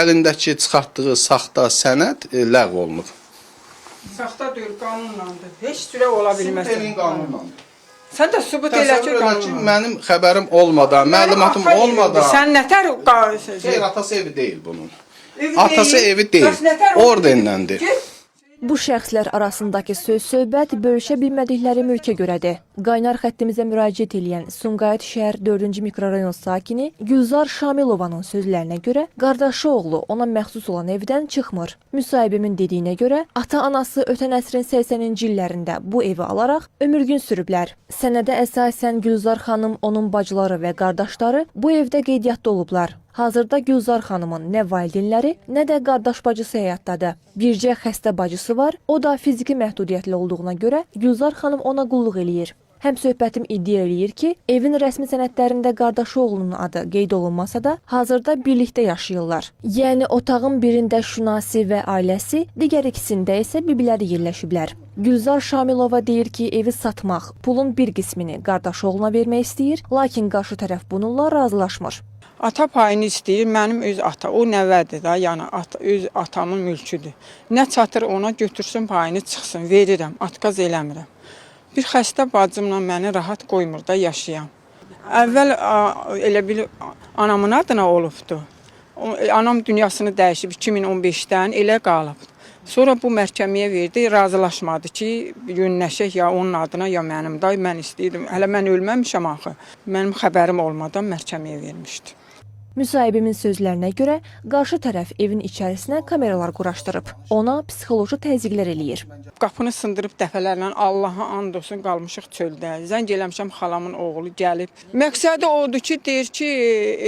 əlindəki çıxartdığı saxta sənəd ləğv olunub. Saxta deyil, qanunlandır. Heç cürə ola bilməz. Elin qanunlandır. Sən də sübut elə ki, qanunlandır. Mənim xəbərim olmadan, məlumatım olmadan. Sən nətər Xeyr, atası evi deyil bunun. Atası evi deyil, ordenləndir. Bu şəxslər arasındakı söz-söhbət bölüşə bilmədikləri mülkə görədir. Qaynar xəttimizə müraciət edən Sumqayıt şəhər 4-cü mikrorayon sakini Gülzar Şamilovanın sözlərinə görə qardaşı oğlu ona məxsus olan evdən çıxmır. Müsahibimin dediyinə görə ata-anası ötən əsrin 80-ci illərində bu evi alaraq ömürgün sürüblər. Sənədə əsasən Gülzar xanım, onun bacıları və qardaşları bu evdə qeydiyyatda olublar. Hazırda Gülzar xanımın nə valideynləri, nə də qardaş bacısı həyatdadır. Bircə xəstə bacısı var, o da fiziki məhdudiyyətli olduğuna görə Gülzar xanım ona qulluq eləyir. Həmsöhbətim iddia eləyir ki, evin rəsmi sənədlərində qardaşı oğlunun adı qeyd olunmasa da, hazırda birlikdə yaşayırlar. Yəni otağın birində Şunasi və ailəsi, digər ikisində isə bibiləri yerləşiblər. Gülzar Şamilova deyir ki, evi satmaq, pulun bir qismini qardaş oğluna vermək istəyir, lakin qarşı tərəf bununla razılaşmır. Ata payını istəyir, mənim öz ata, o nəvədir da, yəni öz atamın mülküdür. Nə çatır ona götürsün payını çıxsın, verirəm, atqaz eləmirəm. Bir xəstə bacımla məni rahat qoymur da yaşayam. Əvvəl elə bil anamın adına olubdu. Anam dünyasını dəyişib 2015-dən elə qalıb. Sonra bu məhkəməyə verdi, razılaşmadı ki, yönləşək ya onun adına, ya mənim da, mən istəyirdim. Hələ mən ölməmişəm axı. Mənim xəbərim olmadan məhkəməyə vermişdi. Müsahibimin sözlərinə görə qarşı tərəf evin içərisinə kameralar quraşdırıb. Ona psixoloji təzyiqlər eləyir. Qapını sındırıb dəfələrlə Allaha and olsun qalmışıq çöldə. Zəng eləmişəm xalamın oğlu gəlib. Məqsədi odur ki, deyir ki,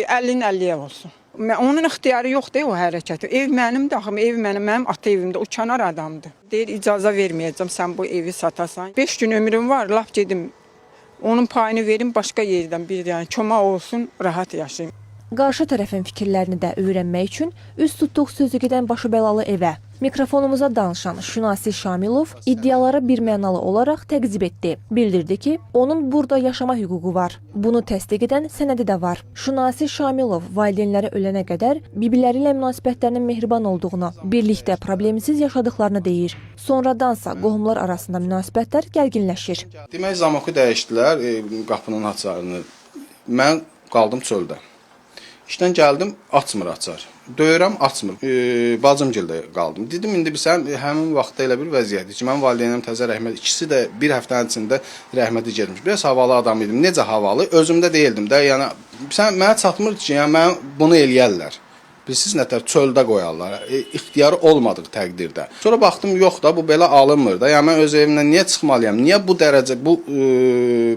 50-50 olsun. Onun ixtiyarı yoxdur o hərəkəti. Ev mənimdir, axı ev mənim ata evimdə, o kənar adamdır. Deyir icazə verməyəcəm sən bu evi satasan. 5 gün ömrüm var, laf gedim. Onun payını verim başqa yerdən bir yəni kömək olsun, rahat yaşayım. Qarşı tərəfin fikirlərini də öyrənmək üçün üst tutduq sözü gedən başı bəlalı evə. Mikrofonumuza danışan Şunasi Şamilov iddiaları birmənalı olaraq təqzib etdi. Bildirdi ki, onun burada yaşama hüququ var. Bunu təsdiq edən sənədi də var. Şunasi Şamilov valideynləri ölənə qədər bibiləri ilə münasibətlərinin mehriban olduğunu, birlikdə problemsiz yaşadıklarını deyir. Sonradansa qohumlar arasında münasibətlər gərginləşir. Demək, zamoku dəyişdilər, qapının açarını. Mən qaldım çöldə. İşdən gəldim, açmır açar. Döyürəm, açmır. Bacımgildə qaldım. Dedim, indi sən həmin vaxtda elə bir vəziyyətdir ki, mən valideynəm təzə rəhmət, ikisi də bir həftənin içində rəhməti getmiş. Biraz havalı adam idim. Necə havalı? Özümdə deyildim də. Yəni sən mənə çatmır ki, yəni mən bunu eləyərlər. Bilirsiniz nətər çöldə qoyarlar, ixtiyarı olmadığı təqdirdə. Sonra baxdım, yox da, bu belə alınmır da. Yəni mən öz evimdən niyə çıxmalıyam? Niyə bu dərəcə, bu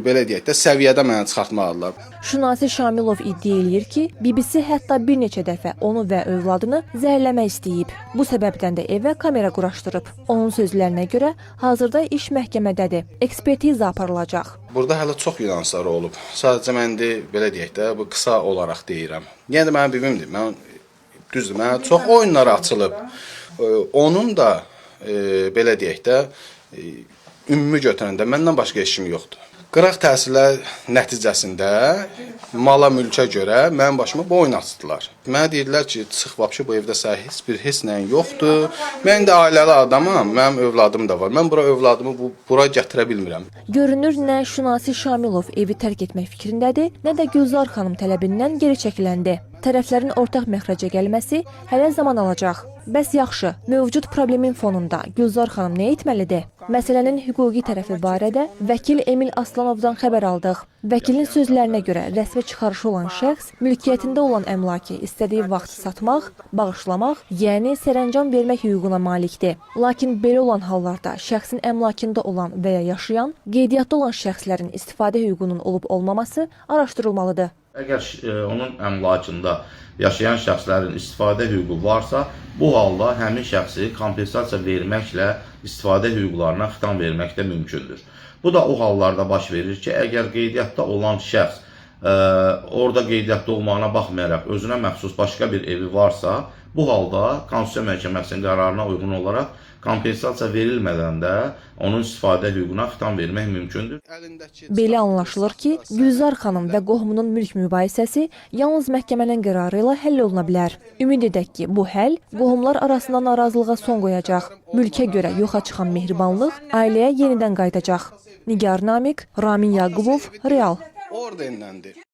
belə deyək də, səviyyədə mənə çıxartmalıdırlar? Şunasi Şamilov iddia eləyir ki, bibisi hətta bir neçə dəfə onu və övladını zəhərləmək istəyib. Bu səbəbdən də evə kamera quraşdırıb. Onun sözlərinə görə hazırda iş məhkəmədədir. Ekspertiza aparılacaq. Burada hələ çox nüanslar olub. Sadəcə mən də belə deyək də, bu qısa olaraq deyirəm. Yəni də mənim bibimdir. Düzdür, mənə çox oyunlar açılıb. Onun da, belə deyək də, ümumi götürəndə məndən başqa işim yoxdur. Qıraq təhsillər nəticəsində mala mülkə görə mənim başıma bu oyun açdılar. Mənə deyirlər ki, çıx vəbşə bu evdə sənə heç nəyin yoxdur. Mən də ailəli adamam, mənim övladım da var. Mən bura övladımı bura gətirə bilmirəm. Görünür, nə Şunasi Şamilov evi tərk etmək fikrindədir, nə də Gülzar xanım tələbindən geri çəkiləndi. Tərəflərin ortaq məxrəcə gəlməsi hələ zaman alacaq. Bəs yaxşı, mövcud problemin fonunda Gülzar xanım nə etməlidir? Məsələnin hüquqi tərəfi barədə vəkil Emil Aslanovdan xəbər aldıq. Vəkilin sözlərinə görə rəsmi çıxarışı olan şəxs mülkiyyətində olan əmlakı istədiyi vaxt satmaq, bağışlamaq, yəni sərəncam vermək hüququna malikdir. Lakin belə olan hallarda şəxsin əmlakında olan və ya yaşayan, qeydiyyatda olan şəxslərin istifadə hüququnun olub-olmaması araşdırılmalıdır. Əgər onun əmlakında yaşayan şəxslərin istifadə hüququ varsa, bu halda həmin şəxsi kompensasiya verməklə istifadə hüquqlarına xitam vermək də mümkündür. Bu da o hallarda baş verir ki, əgər qeydiyyatda olan şəxs orada qeydiyyatda olmağına baxmayaraq özünə məxsus başqa bir evi varsa, bu halda Konstitusiya Məhkəməsinin qərarına uyğun olaraq kompensasiya verilmədən də onun istifadə hüququna xitam vermək mümkündür. Belə anlaşılır ki, Gülzar xanım və qohumunun mülk mübahisəsi yalnız məhkəmənin qərarı ilə həll oluna bilər. Ümid edək ki, bu həll qohumlar arasında narazılığa son qoyacaq. Mülkə görə yoxa çıxan mehribanlıq ailəyə yenidən qayıdacaq. Nigar Namik, Ramin Yaqubov, Real. Orada